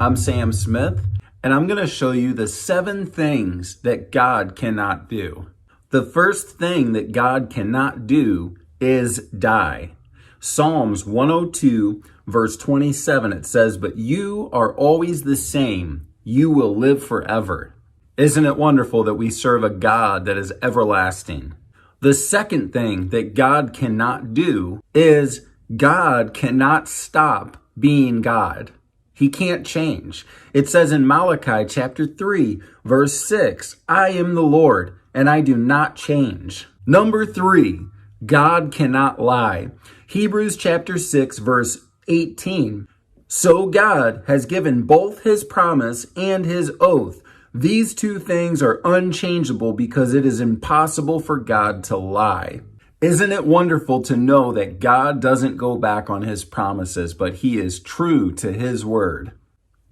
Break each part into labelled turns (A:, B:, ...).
A: I'm Sam Smith, and I'm going to show you the 7 things that God cannot do. The first thing that God cannot do is die. Psalms 102, verse 27, it says, "But you are always the same. You will live forever." Isn't it wonderful that we serve a God that is everlasting? The second thing that God cannot do is God cannot stop being God. He can't change. It says in Malachi chapter 3, verse 6, "I am the Lord, and I do not change." Number 3, God cannot lie. Hebrews chapter 6, verse 18, "So God has given both his promise and his oath. These 2 things are unchangeable because it is impossible for God to lie." Isn't it wonderful to know that God doesn't go back on his promises, but he is true to his word?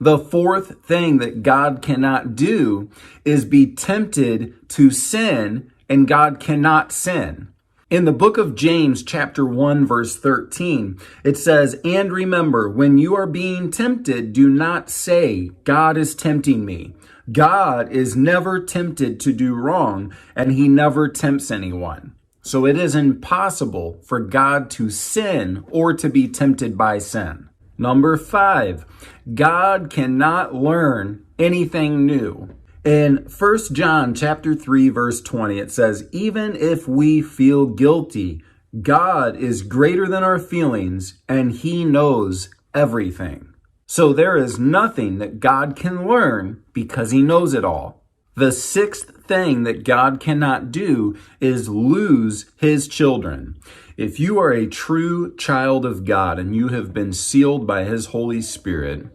A: The fourth thing that God cannot do is be tempted to sin, and God cannot sin. In the book of James, chapter 1, verse 13, it says, "And remember, when you are being tempted, do not say, 'God is tempting me.' God is never tempted to do wrong, and he never tempts anyone." So it is impossible for God to sin or to be tempted by sin. Number 5, God cannot learn anything new. In 1 John chapter 3, verse 20, it says, "Even if we feel guilty, God is greater than our feelings, and he knows everything." So there is nothing that God can learn because he knows it all. The 6th thing that God cannot do is lose his children. If you are a true child of God and you have been sealed by his Holy Spirit,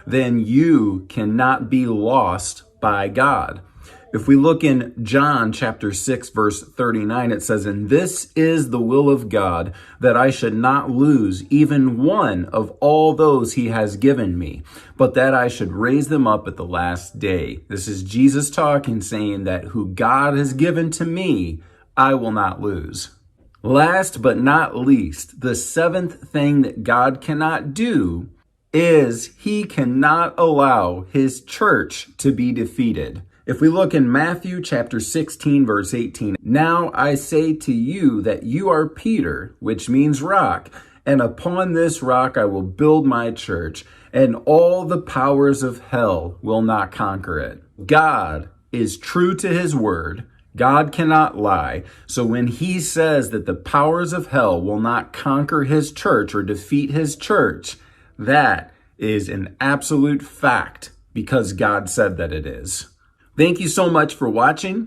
A: then you cannot be lost by God. If we look in John chapter 6, verse 39, it says, "And this is the will of God, that I should not lose even one of all those he has given me, but that I should raise them up at the last day." This is Jesus talking, saying that who God has given to me, I will not lose. Last but not least, the 7th thing that God cannot do is he cannot allow his church to be defeated. If we look in Matthew chapter 16, verse 18, "Now I say to you that you are Peter," which means rock, "and upon this rock I will build my church, and all the powers of hell will not conquer it." God is true to his word. God cannot lie. So when he says that the powers of hell will not conquer his church or defeat his church, that is an absolute fact because God said that it is. Thank you so much for watching.